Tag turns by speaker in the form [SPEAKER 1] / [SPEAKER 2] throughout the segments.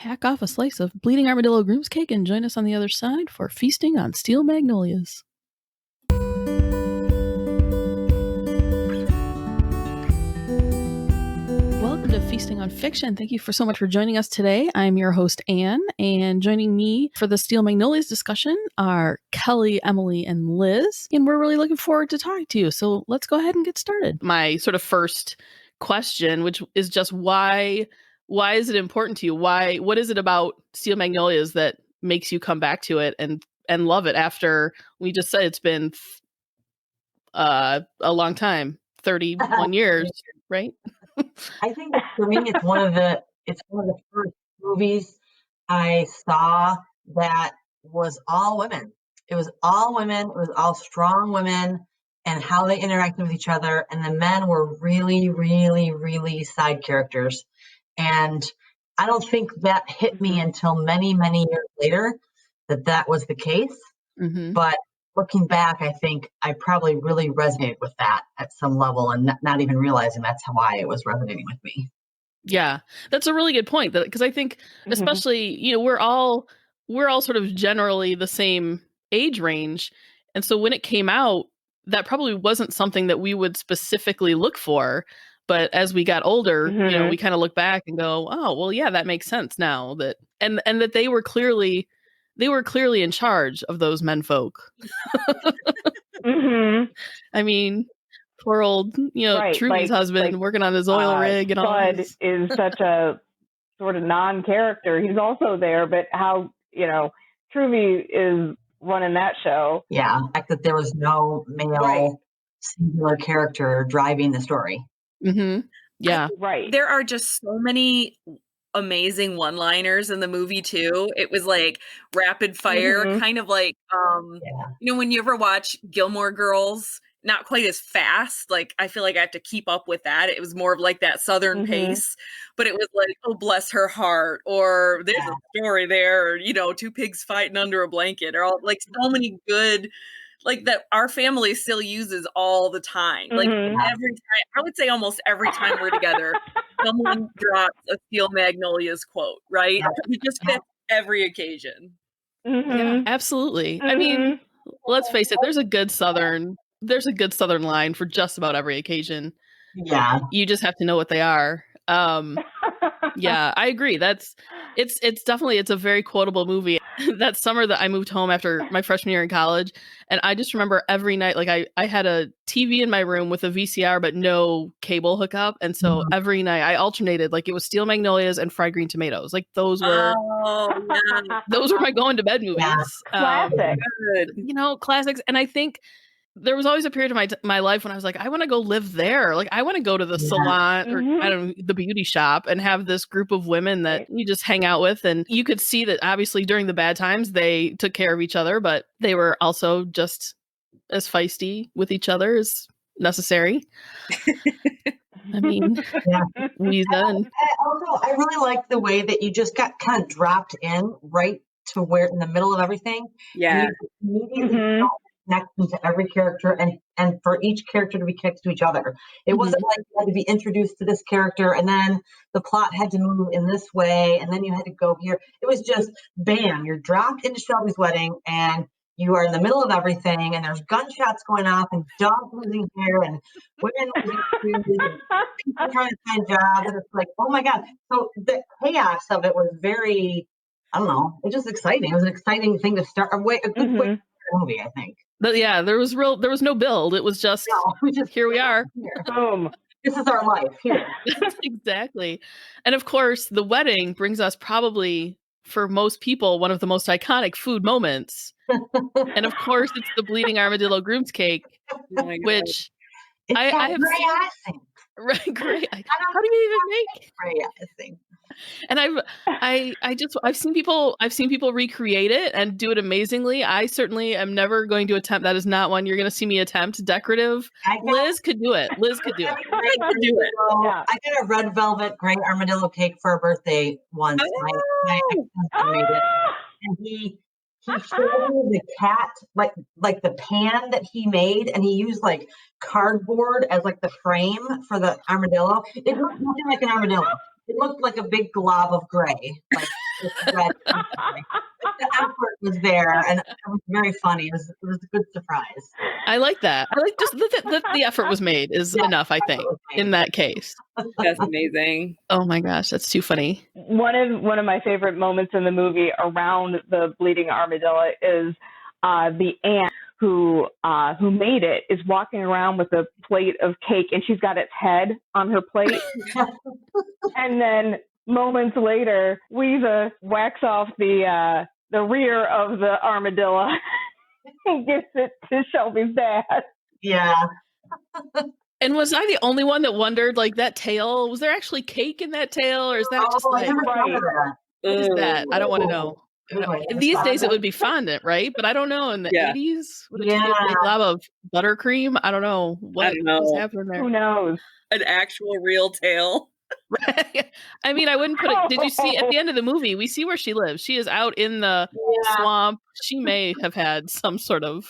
[SPEAKER 1] hack off a slice of Bleeding Armadillo groom's cake and join us on the other side for feasting on Steel Magnolias. Welcome to Feasting on Fiction. Thank you so much for joining us today. I'm your host, Anne, and joining me for the Steel Magnolias discussion are Kelly, Emily, and Liz. And we're really looking forward to talking to you. So let's go ahead and get started. My sort of first question, which is just why is it important to you? What is it about Steel Magnolias that makes you come back to it and love it after we just said it's been a long time, 31 years, right?
[SPEAKER 2] I think that for me, it's one of the first movies I saw that was all women. It was all women. It was all strong women and how they interacted with each other. And the men were really, really, really side characters. And I don't think that hit me until many, many years later that was the case. Mm-hmm. But looking back, I think I probably really resonated with that at some level and not even realizing that's why it was resonating with me.
[SPEAKER 1] Yeah, that's a really good point. Because I think, especially, we're all sort of generally the same age range. And so when it came out, that probably wasn't something that we would specifically look for. But as we got older, we kind of look back and go, oh, well, yeah, that makes sense now that and that they were clearly in charge of those menfolk. I mean, poor old,
[SPEAKER 3] right,
[SPEAKER 1] Truby's husband working on his oil rig and all
[SPEAKER 3] Bud
[SPEAKER 1] this.
[SPEAKER 3] is such a sort of non-character. He's also there, but how, Truby is running that show.
[SPEAKER 2] Yeah, the fact that there was no male singular character driving the story.
[SPEAKER 1] Mm-hmm. Yeah.
[SPEAKER 3] Right.
[SPEAKER 4] There are just so many amazing one-liners in the movie too. It was like rapid fire, kind of like when you ever watch Gilmore Girls, not quite as fast. Like I feel like I have to keep up with that. It was more of like that Southern pace, but it was like, oh, bless her heart, or there's a story there, or, two pigs fighting under a blanket, or all like so many good, like that our family still uses all the time. Like every time, I would say almost every time we're together, someone drops a Steel Magnolias quote, right? It just fits every occasion.
[SPEAKER 1] Yeah, absolutely. I mean, let's face it, there's a good Southern line for just about every occasion.
[SPEAKER 2] Yeah.
[SPEAKER 1] You just have to know what they are. Yeah, I agree. It's definitely a very quotable movie. That summer that I moved home after my freshman year in college, and I just remember every night, like I had a TV in my room with a VCR but no cable hookup, and so every night I alternated, like it was Steel Magnolias and Fried Green Tomatoes. Like those were my going to bed movies.
[SPEAKER 3] Classic.
[SPEAKER 1] Classics. And I think there was always a period of my life when I was like, I want to go live there. Like I want to go to the salon or I don't know, the beauty shop and have this group of women that you just hang out with. And you could see that obviously during the bad times, they took care of each other, but they were also just as feisty with each other as necessary. I mean, Lisa and
[SPEAKER 2] I really like the way that you just got kind of dropped in right to where in the middle of everything.
[SPEAKER 4] Yeah.
[SPEAKER 2] And you immediately connection to every character and for each character to be connected to each other. It wasn't like you had to be introduced to this character and then the plot had to move in this way and then you had to go here. It was just bam, you're dropped into Shelby's wedding and you are in the middle of everything and there's gunshots going off and dogs losing hair and women losing food and people trying to find jobs and it's like, oh my God. So the chaos of it was very, I don't know, it was just exciting. It was an exciting thing to start a good way to start a movie, I think.
[SPEAKER 1] But yeah, there was no build. It was just, here we are.
[SPEAKER 3] Boom.
[SPEAKER 2] This is our life here.
[SPEAKER 1] Exactly. And of course, the wedding brings us probably, for most people, one of the most iconic food moments. And of course, it's the Bleeding Armadillo groom's cake, which I have seen. Right, great. How do you even make
[SPEAKER 2] gray icing?
[SPEAKER 1] And I've seen people recreate it and do it amazingly. I certainly am never going to attempt. That is not one you're going to see me attempt. Decorative. Liz could do it.
[SPEAKER 2] I got a red velvet gray armadillo cake for a birthday once. My ex-husband made it, and he showed me the cat, like the pan that he made, and he used like cardboard as like the frame for the armadillo. It looked nothing like an armadillo. It looked like a big glob of gray. Like The effort was there, and it was very funny. It was a good surprise.
[SPEAKER 1] I like that. I like just that the effort was made is enough, I think, in that case.
[SPEAKER 4] That's amazing.
[SPEAKER 1] Oh my gosh, that's too funny.
[SPEAKER 3] One of my favorite moments in the movie around the Bleeding Armadillo is the aunt who made it is walking around with a plate of cake, and she's got its head on her plate. And then moments later, Weeza whacks off the rear of the armadillo and gives it to Shelby's dad.
[SPEAKER 2] Yeah.
[SPEAKER 1] And was I the only one that wondered, like, that tail? Was there actually cake in that tail, or is that just like
[SPEAKER 2] that.
[SPEAKER 1] What is that? I don't want to know. These days it would be fondant, right? But I don't know. In the 80s, would it be a big glob of buttercream? I don't know what was happening there.
[SPEAKER 3] Who knows?
[SPEAKER 4] An actual real tail.
[SPEAKER 1] Right. I mean, I wouldn't put it. Did you see at the end of the movie? We see where she lives. She is out in the swamp. She may have had some sort of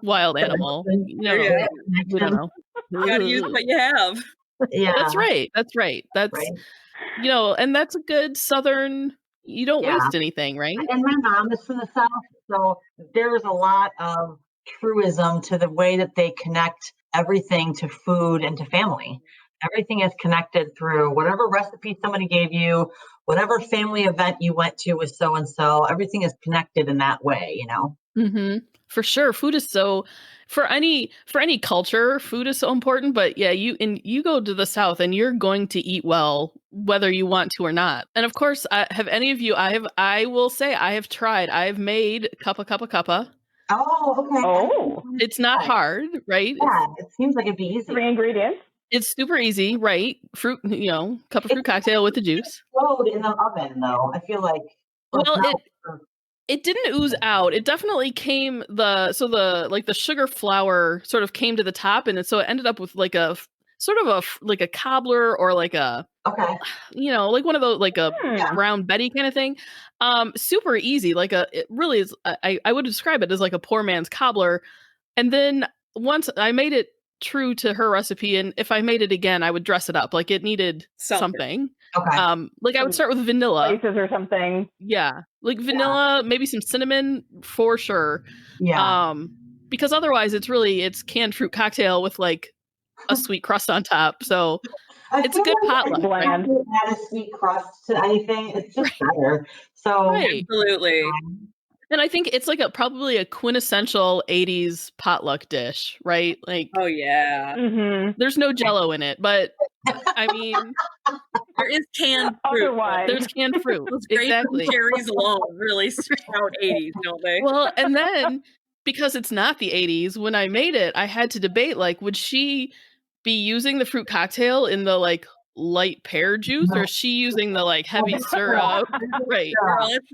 [SPEAKER 1] wild animal. We don't know.
[SPEAKER 4] You gotta use what you have.
[SPEAKER 2] Yeah,
[SPEAKER 1] that's right. That's right. That's and that's a good Southern. You don't waste anything, right?
[SPEAKER 2] And my mom is from the South, so there's a lot of truism to the way that they connect everything to food and to family. Everything is connected through whatever recipe somebody gave you, whatever family event you went to with so-and-so. Everything is connected in that way,
[SPEAKER 1] Mm-hmm. For sure. Food is so, for any culture, food is so important. But yeah, you go to the South and you're going to eat well, whether you want to or not. And of course, have any of you, I will say I have tried. I've made cuppa.
[SPEAKER 2] Oh, okay.
[SPEAKER 3] Oh.
[SPEAKER 1] It's not hard, right?
[SPEAKER 2] Yeah, it seems like it'd be easy.
[SPEAKER 3] 3 ingredients.
[SPEAKER 1] It's super easy, right? Fruit, cup of fruit cocktail with the juice.
[SPEAKER 2] Explode in the oven, though. I feel like.
[SPEAKER 1] It didn't ooze out. It definitely came the sugar flour sort of came to the top, and so it ended up with like a sort of a cobbler or like a like one of those like a Brown Betty kind of thing. Super easy. It really is. I would describe it as like a poor man's cobbler. And then once I made it true to her recipe, and if I made it again, I would dress it up. Like it needed something.
[SPEAKER 2] Okay.
[SPEAKER 1] I would start with vanilla.
[SPEAKER 3] Spices or something.
[SPEAKER 1] Yeah. Like vanilla, maybe some cinnamon for sure.
[SPEAKER 2] Yeah.
[SPEAKER 1] Because otherwise it's canned fruit cocktail with like a sweet crust on top. So it's a good potluck.
[SPEAKER 2] Bland. Add a sweet crust to anything, it's just better. So
[SPEAKER 4] absolutely.
[SPEAKER 1] And I think it's like probably a quintessential 80s potluck dish, right? Like,
[SPEAKER 4] oh yeah.
[SPEAKER 3] Mm-hmm.
[SPEAKER 1] There's no Jell-O in it, but I mean,
[SPEAKER 4] there is canned fruit.
[SPEAKER 3] Otherwise.
[SPEAKER 1] There's canned fruit.
[SPEAKER 4] Exactly. Cherries alone really shout 80s, don't they?
[SPEAKER 1] Well, and then because it's not the 80s, when I made it, I had to debate, like, would she be using the fruit cocktail in the like light pear juice, or is she using the like heavy syrup? Right.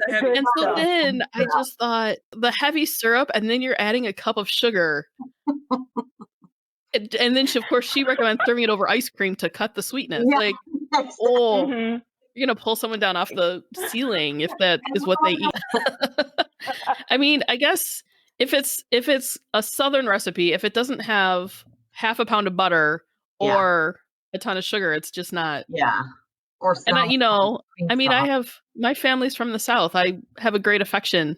[SPEAKER 1] And so then I just thought the heavy syrup, and then you're adding a cup of sugar. And then she recommends serving it over ice cream to cut the sweetness.
[SPEAKER 2] Yeah.
[SPEAKER 1] Like, you're gonna pull someone down off the ceiling if that is what they eat. I mean, I guess if it's a Southern recipe, if it doesn't have half a pound of butter or a ton of sugar, it's just not.
[SPEAKER 2] Yeah. Or
[SPEAKER 1] and I have my family's from the South. I have a great affection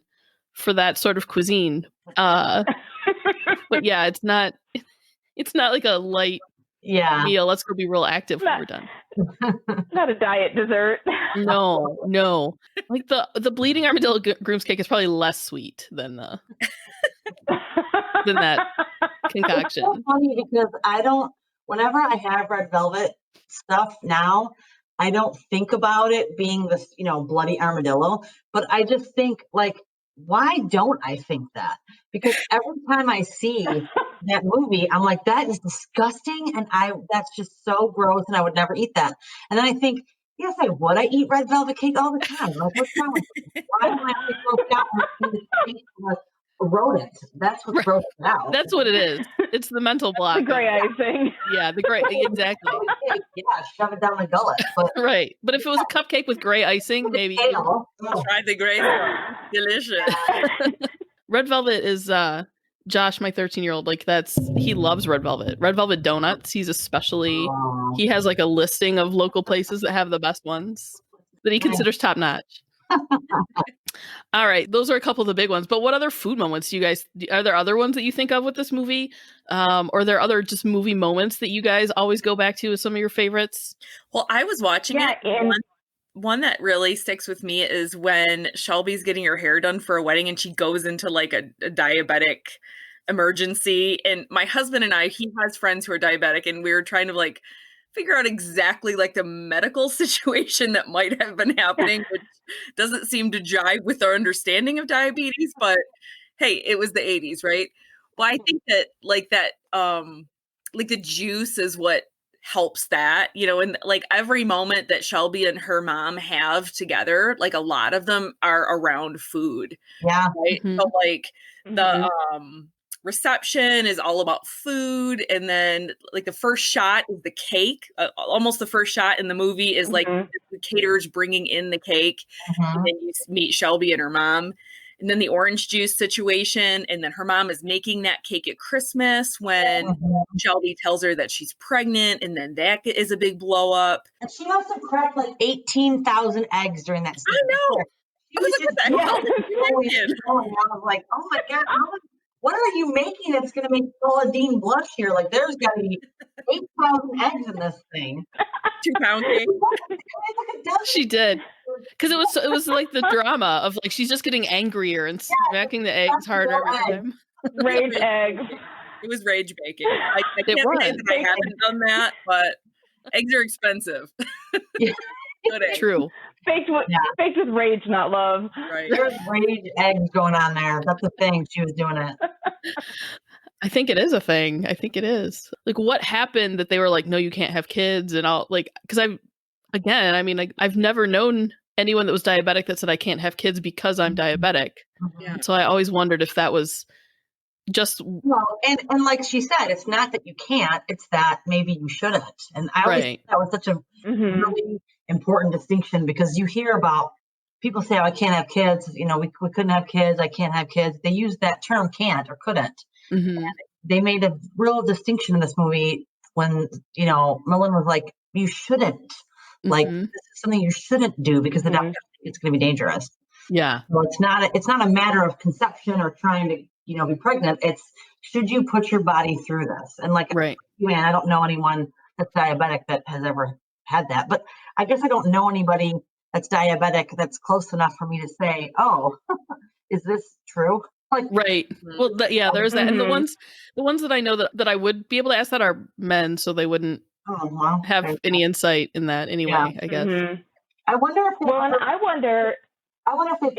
[SPEAKER 1] for that sort of cuisine. But yeah, it's not like a light meal. Let's go be real active when we're done.
[SPEAKER 3] Not a diet dessert.
[SPEAKER 1] No. Like the Bleeding Armadillo groom's cake is probably less sweet than that concoction.
[SPEAKER 2] It's so funny because whenever I have red velvet stuff now, I don't think about it being this, bloody armadillo, but I just think like, why don't I think that? Because every time I see that movie, I'm like, that is disgusting. And that's just so gross. And I would never eat that. And then I think, yes, I would. I eat red velvet cake all the time. Like, what's wrong with me? Why am I grossed out when I eat a rodent? That's what's grossed out.
[SPEAKER 1] That's what it is. It's the mental block.
[SPEAKER 3] The gray icing.
[SPEAKER 1] Yeah, the gray, exactly.
[SPEAKER 2] Yeah, shove it down my gullet. But,
[SPEAKER 1] right. But if it was a cupcake with gray icing, maybe.
[SPEAKER 4] Try the gray one. Delicious.
[SPEAKER 1] Red velvet is Josh, my 13-year-old, like he loves red velvet. Red velvet donuts. He has like a listing of local places that have the best ones that he considers top notch. All right. Those are a couple of the big ones. But what other food moments do you guys, are there other ones that you think of with this movie? Or are there other just movie moments that you guys always go back to as some of your favorites?
[SPEAKER 4] Well, I was watching it.
[SPEAKER 3] And
[SPEAKER 4] one that really sticks with me is when Shelby's getting her hair done for a wedding and she goes into like a diabetic emergency. And my husband and I, he has friends who are diabetic, and we were trying to like figure out exactly like the medical situation that might have been happening, which doesn't seem to jive with our understanding of diabetes, but hey, it was the 80s, right? Well, I think that like the juice is what helps that, and like every moment that Shelby and her mom have together, like a lot of them are around food.
[SPEAKER 2] Yeah.
[SPEAKER 4] Right.
[SPEAKER 1] Mhm.
[SPEAKER 4] So like the reception is all about food, and then like the first shot is the cake. Almost the first shot in the movie is like the caterers bringing in the cake, and then you meet Shelby and her mom, and then the orange juice situation, and then her mom is making that cake at Christmas when Shelby tells her that she's pregnant, and then that is a big blow up.
[SPEAKER 2] And she also cracked like 18,000 eggs during that scene.
[SPEAKER 4] I know.
[SPEAKER 2] She was
[SPEAKER 4] what the hell did you do?
[SPEAKER 2] I was like, oh my God, what are you making that's going to make Paula Dean blush here? Like, there's got to be 8,000 eggs in this thing.
[SPEAKER 4] 2 pound cake.
[SPEAKER 1] She did. Because it was like the drama of like she's just getting angrier and smacking the eggs harder every time.
[SPEAKER 3] Rage eggs.
[SPEAKER 4] It was rage baking. I can't say that I haven't done that, but eggs are expensive. Good eggs.
[SPEAKER 1] True.
[SPEAKER 3] Baked with rage, not love.
[SPEAKER 4] Right.
[SPEAKER 2] There's rage eggs going on there. That's the thing. She was doing it.
[SPEAKER 1] I think it is a thing. I think it is. Like, what happened that they were like, no, you can't have kids and all, like, because I've never known anyone that was diabetic that said I can't have kids because I'm diabetic.
[SPEAKER 4] Yeah.
[SPEAKER 1] So I always wondered if that was just
[SPEAKER 2] and like she said, it's not that you can't, it's that maybe you shouldn't. And I always think that was such a really important distinction, because you hear about people say, oh, I can't have kids, we couldn't have kids, I can't have kids. They use that term can't or couldn't. They made a real distinction in this movie when, Millen was like, you shouldn't. Like, this is something you shouldn't do because the doctor thinks it's going to be dangerous.
[SPEAKER 1] Yeah.
[SPEAKER 2] So it's not a matter of conception or trying to, be pregnant. It's, should you put your body through this? And like, man, I don't know anyone that's diabetic that has ever had that, but I guess I don't know anybody that's diabetic that's close enough for me to say, oh, is this true? Like,
[SPEAKER 1] right. Well, there's that. And the ones that I know that I would be able to ask that are men, so they wouldn't have any insight in that anyway, I guess.
[SPEAKER 2] I wonder if they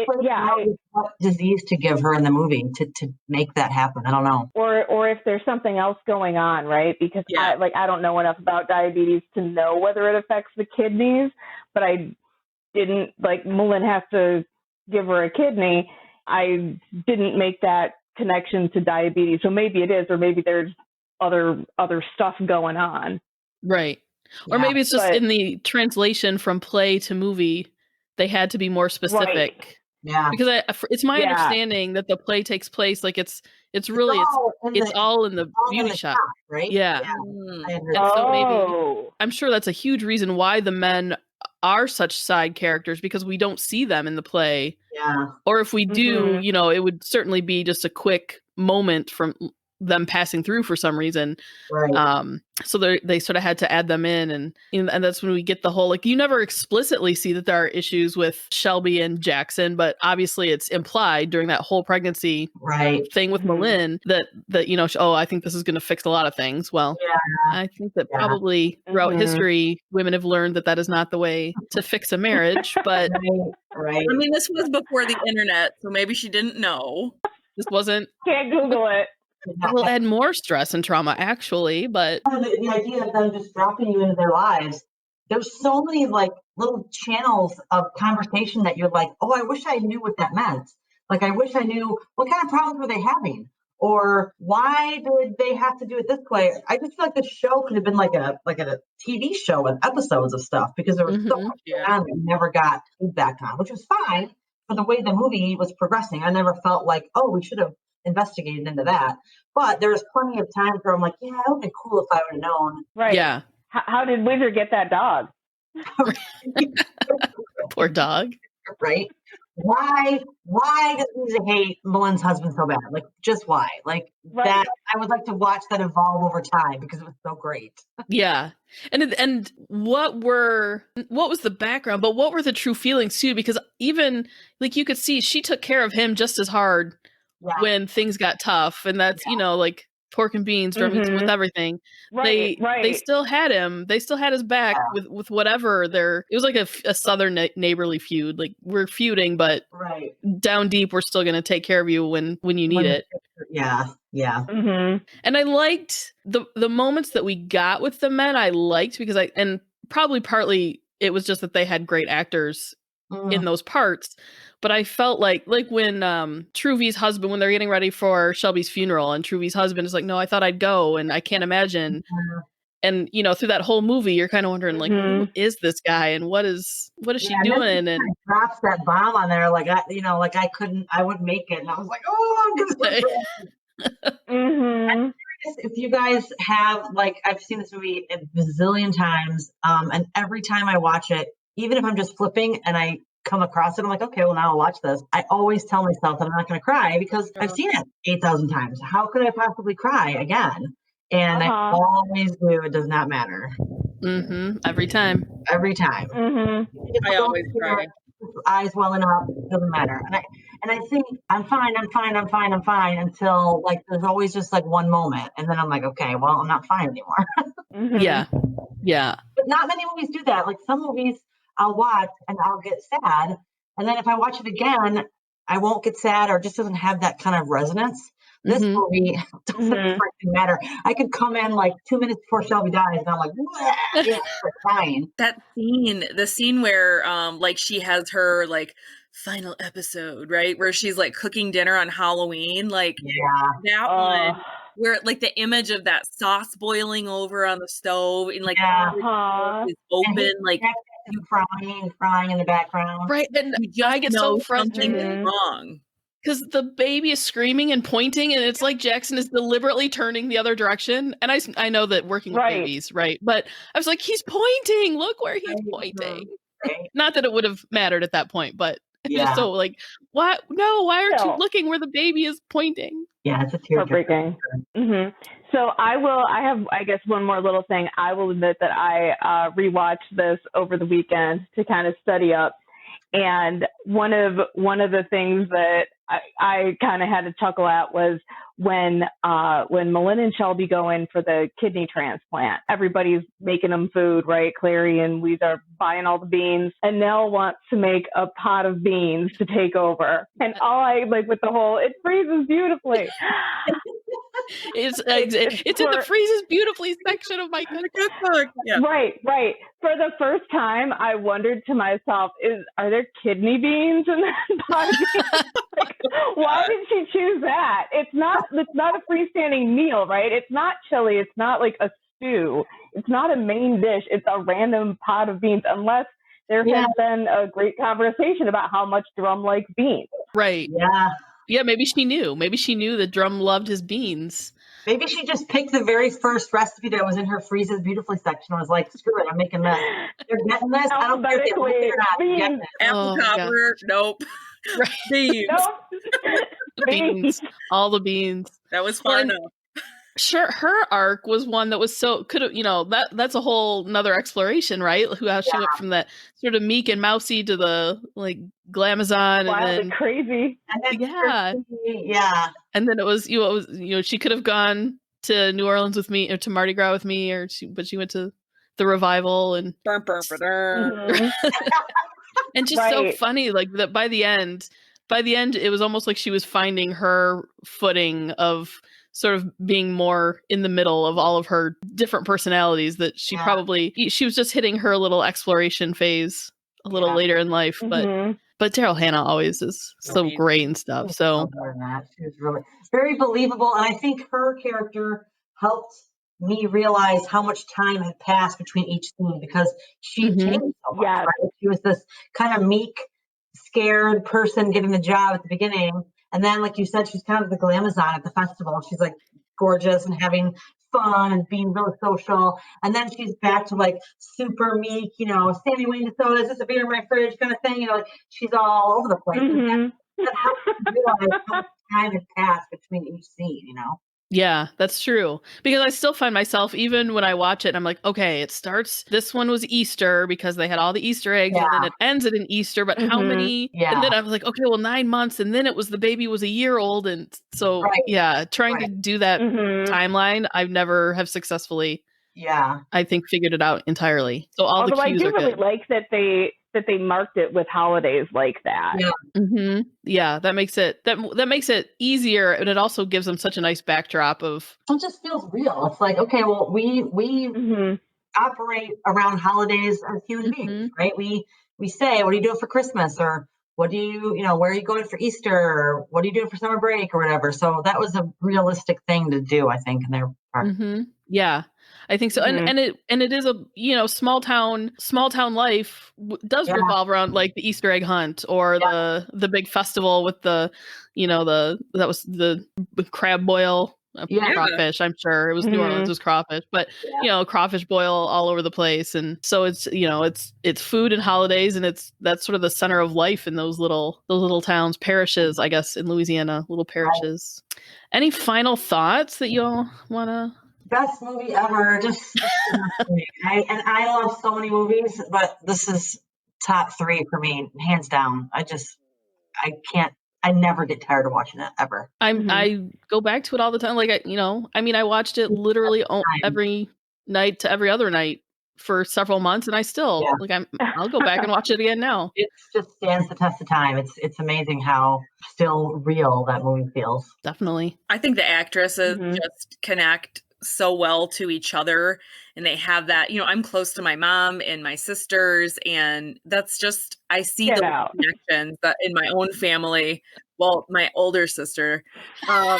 [SPEAKER 2] played out what disease to give her in the movie to make that happen. I don't know.
[SPEAKER 3] Or if there's something else going on, right? Because I don't know enough about diabetes to know whether it affects the kidneys, but I didn't, like, Mullen has to give her a kidney. I didn't make that connection to diabetes. So maybe it is, or maybe there's other stuff going on.
[SPEAKER 1] Right. Or maybe it's just in the translation from play to movie, they had to be more specific.
[SPEAKER 2] Right. Yeah.
[SPEAKER 1] Because it's my understanding that the play takes place, like it's all in the beauty shop,
[SPEAKER 2] right?
[SPEAKER 1] Yeah. And so maybe I'm sure that's a huge reason why the men are such side characters, because we don't see them in the play.
[SPEAKER 2] Yeah.
[SPEAKER 1] Or if we do, it would certainly be just a quick moment from them passing through for some reason.
[SPEAKER 2] Right.
[SPEAKER 1] So they sort of had to add them in, and that's when we get the whole, like, you never explicitly see that there are issues with Shelby and Jackson, but obviously it's implied during that whole pregnancy thing with Malin that I think this is going to fix a lot of things. Well, I think that probably throughout history, women have learned that is not the way to fix a marriage, but
[SPEAKER 2] right.
[SPEAKER 4] I mean, this was before the internet, so maybe she didn't know.
[SPEAKER 1] This wasn't.
[SPEAKER 3] Can't Google it.
[SPEAKER 1] It will add more stress and trauma, actually, but
[SPEAKER 2] the idea of them just dropping you into their lives, there's so many like little channels of conversation that you're like, oh, I wish I knew what that meant. Like, I wish I knew what kind of problems were they having, or why did they have to do it this way? I just feel like the show could have been like a TV show with episodes of stuff, because there was so much going on that we never got feedback on, which was fine for the way the movie was progressing. I never felt like, oh, we should have investigated into that. But there's plenty of times where I'm like, yeah, it would be cool if I would have known.
[SPEAKER 3] Right.
[SPEAKER 1] Yeah.
[SPEAKER 3] How did Wizard get that dog?
[SPEAKER 1] Poor dog.
[SPEAKER 2] right? Why does Lisa hate Melin's husband so bad? Like, just why? Like that, I would like to watch that evolve over time because it was so great.
[SPEAKER 1] Yeah. And what was the background, but what were the true feelings too? Because even like you could see she took care of him just as hard when things got tough. And that's, like pork and beans, drum meats with everything. They still had him. They still had his back with whatever it was like a southern neighborly feud. Like we're feuding, but down deep, we're still going to take care of you when you need it.
[SPEAKER 2] Yeah. Yeah.
[SPEAKER 3] Mm-hmm.
[SPEAKER 1] And I liked the moments that we got with the men. I liked because and probably partly it was just that they had great actors in those parts. But I felt like when Truvy's husband, when they're getting ready for Shelby's funeral, and Truvy's husband is like, "No, I thought I'd go, and I can't imagine." And through that whole movie, you're kind of wondering, like, who is this guy, and what is she doing? And
[SPEAKER 2] drops that bomb on there, like I wouldn't make it, and I was like, oh, I'm gonna. If you guys have, like, I've seen this movie a bazillion times, and every time I watch it, even if I'm just flipping and I come across it, I'm like, okay, well, now I'll watch this. I always tell myself that I'm not going to cry because I've seen it 8,000 times. How could I possibly cry again? And I always do. It does not matter.
[SPEAKER 1] Every time.
[SPEAKER 2] Every time.
[SPEAKER 4] I always cry.
[SPEAKER 2] Eyes welling up, doesn't matter. And I think I'm fine until, like, there's always just like one moment, and then I'm like, okay, well, I'm not fine anymore.
[SPEAKER 1] Yeah.
[SPEAKER 2] But not many movies do that. Like, some movies I'll watch and I'll get sad, and then if I watch it again, I won't get sad, or it just doesn't have that kind of resonance. This movie doesn't freaking matter. I could come in like 2 minutes before Shelby dies, and I'm like, crying.
[SPEAKER 4] That scene, the scene where like she has her like final episode, right, where she's like cooking dinner on Halloween, like that one, where like the image of that sauce boiling over on the stove and like is open, like
[SPEAKER 2] crying in the background,
[SPEAKER 1] right? And I get so frustrated
[SPEAKER 4] wrong.
[SPEAKER 1] Because the baby is screaming and pointing, and it's like Jackson is deliberately turning the other direction. And I know that working with babies, right? But I was like, he's pointing. Look where he's pointing. Not that it would have mattered at that point, but just so like, what? No, why aren't you looking where the baby is pointing?
[SPEAKER 2] Yeah, it's a heartbreaking.
[SPEAKER 3] So I have, I guess, one more little thing. I will admit that I rewatched this over the weekend to kind of study up. And one of the things that I kind of had to chuckle at was when Melinda and Shelby go in for the kidney transplant. Everybody's making them food, right? Clary and Louise are buying all the beans, and Nell wants to make a pot of beans to take over. And all I like with the whole, it freezes beautifully.
[SPEAKER 1] It's in the freezes beautifully section of my cookbook.
[SPEAKER 3] Yeah. Right. For the first time, I wondered to myself, are there kidney beans in that pot of beans? Like, why did she choose that? It's not a freestanding meal, right? It's not chili. It's not like a stew. It's not a main dish. It's a random pot of beans, unless there has been a great conversation about how much Drum likes beans.
[SPEAKER 1] Right. Yeah, maybe she knew. Maybe she knew that Drum loved his beans.
[SPEAKER 2] Maybe she just picked the very first recipe that was in her freezes beautifully section and was like, screw it, I'm making this. They're getting this. I don't care if they like it or not.
[SPEAKER 4] Apple copper, nope.
[SPEAKER 1] Right.
[SPEAKER 3] Beans.
[SPEAKER 1] Beans. All the beans.
[SPEAKER 4] That was far enough.
[SPEAKER 1] Sure, her arc was one that was so could have, that's a whole another exploration, right? How she went from that sort of meek and mousy to the like glamazon,
[SPEAKER 3] wild
[SPEAKER 1] and then
[SPEAKER 3] crazy,
[SPEAKER 1] and then it was she could have gone to New Orleans with me or to Mardi Gras with me, but she went to the revival and and just so funny, like that by the end it was almost like she was finding her footing of sort of being more in the middle of all of her different personalities, that she was just hitting her little exploration phase a little later in life. But Daryl Hannah always is so great and stuff. So
[SPEAKER 2] she was really very believable. And I think her character helped me realize how much time had passed between each scene, because she changed so much. Right? She was this kind of meek, scared person getting the job at the beginning. And then, like you said, she's kind of the glamazon at the festival. She's like gorgeous and having fun and being really social. And then she's back to like super meek, Sammy Wayne sodas, is a beer in my fridge kind of thing. Like she's all over the place.
[SPEAKER 3] Mm-hmm.
[SPEAKER 2] That helps you realize how much time has passed between each scene,
[SPEAKER 1] Yeah, that's true. Because I still find myself, even when I watch it, I'm like, okay, it starts, this one was Easter because they had all the Easter eggs, and then it ends at an Easter, but how many?
[SPEAKER 2] Yeah.
[SPEAKER 1] And then I was like, okay, well, 9 months, and then it was the baby was a year old. And so, trying to do that timeline, I've never have successfely, I think, figured it out entirely. So all
[SPEAKER 3] Although
[SPEAKER 1] the cues
[SPEAKER 3] I do
[SPEAKER 1] are
[SPEAKER 3] really
[SPEAKER 1] good.
[SPEAKER 3] like that they marked it with holidays like that.
[SPEAKER 1] Yeah. Yeah, that makes it easier, and it also gives them such a nice backdrop of.
[SPEAKER 2] It just feels real. It's like, okay, well, we operate around holidays as human beings, right? We say, what are you doing for Christmas, or what do you, where are you going for Easter, or what are you doing for summer break, or whatever. So that was a realistic thing to do, I think, in their part.
[SPEAKER 1] Yeah, I think so. And it is a, small town life does revolve around like the Easter egg hunt or the big festival with that was the crab boil. Crawfish, I'm sure it was New Orleans was crawfish, but crawfish boil all over the place. And so it's it's food and holidays, and that's sort of the center of life in those little towns, parishes, I guess, in Louisiana, little parishes. Any final thoughts that y'all want to?
[SPEAKER 2] Best movie ever. I love so many movies, but this is top 3 for me, hands down. I never get tired of watching it ever.
[SPEAKER 1] I go back to it all the time. Like I watched it literally every night to every other night for several months, and I still I'll go back and watch it again now.
[SPEAKER 2] It just stands the test of time. It's amazing how still real that movie feels.
[SPEAKER 1] Definitely.
[SPEAKER 4] I think the actresses just connect so well to each other, and they have that, I'm close to my mom and my sisters, and that's just, I see the connections that in my own family. Well, my older sister, kidding.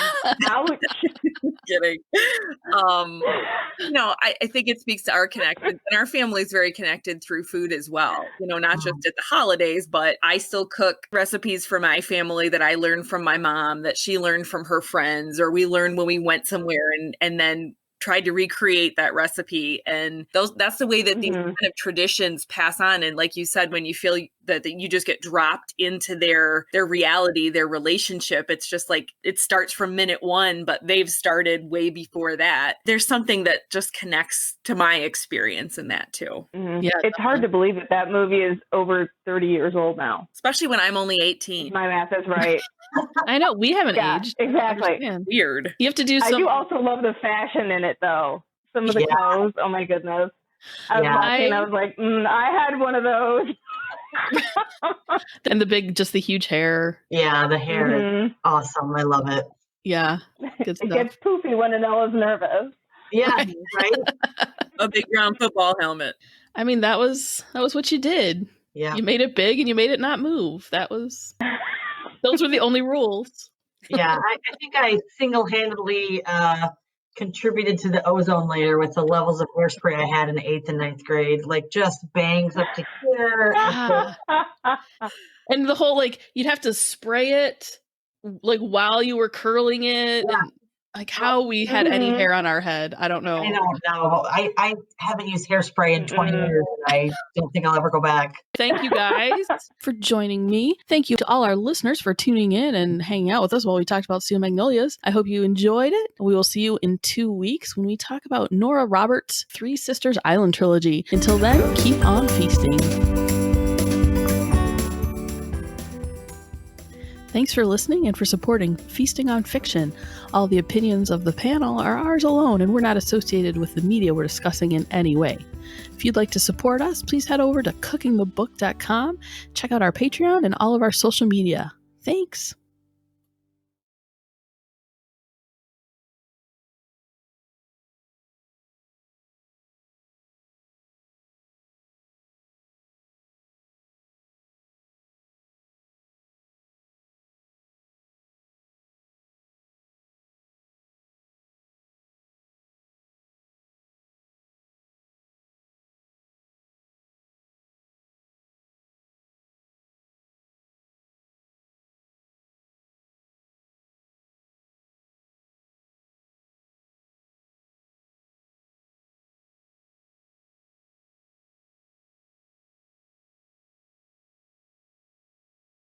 [SPEAKER 4] I think it speaks to our connection, and our family is very connected through food as well. Not just at the holidays, but I still cook recipes for my family that I learned from my mom, that she learned from her friends, or we learned when we went somewhere and then tried to recreate that recipe. And that's the way that these kind of traditions pass on. And like you said, when you feel that you just get dropped into their reality, their relationship, it's just like it starts from minute 1, but they've started way before that. There's something that just connects to my experience in that too.
[SPEAKER 3] Yeah, it's hard to believe that movie is over 30 years old now.
[SPEAKER 4] Especially when I'm only 18.
[SPEAKER 3] My math is right.
[SPEAKER 1] I know, we haven't aged.
[SPEAKER 3] Exactly.
[SPEAKER 4] Weird.
[SPEAKER 1] You have to do
[SPEAKER 3] I do also love the fashion in it, though. Some of the clothes. Oh my goodness. I was watching. I was like, I had one of those.
[SPEAKER 1] And the huge hair.
[SPEAKER 2] Yeah, the hair is awesome. I love it.
[SPEAKER 1] Yeah, good stuff.
[SPEAKER 3] It gets poofy when Anella's nervous.
[SPEAKER 2] Yeah, right.
[SPEAKER 4] A big round football helmet.
[SPEAKER 1] I mean, that was what you did.
[SPEAKER 2] Yeah,
[SPEAKER 1] you made it big and you made it not move. Those were the only rules.
[SPEAKER 2] Yeah, I think I single-handedly contributed to the ozone layer with the levels of hairspray I had in 8th and 9th grade. Like just bangs up to here.
[SPEAKER 1] And the whole, you'd have to spray it while you were curling it.
[SPEAKER 2] Yeah.
[SPEAKER 1] And how we had any hair on our head, I don't know.
[SPEAKER 2] I don't know. I haven't used hairspray in 20 years, and I don't think I'll ever go back.
[SPEAKER 1] Thank you guys for joining me. Thank you to all our listeners for tuning in and hanging out with us while we talked about Steel Magnolias. I hope you enjoyed it. We will see you in 2 weeks when we talk about Nora Roberts' Three Sisters Island trilogy. Until then, keep on feasting. Thanks for listening and for supporting Feasting on Fiction. All the opinions of the panel are ours alone, and we're not associated with the media we're discussing in any way. If you'd like to support us, please head over to cookingthebook.com, check out our Patreon and all of our social media. Thanks.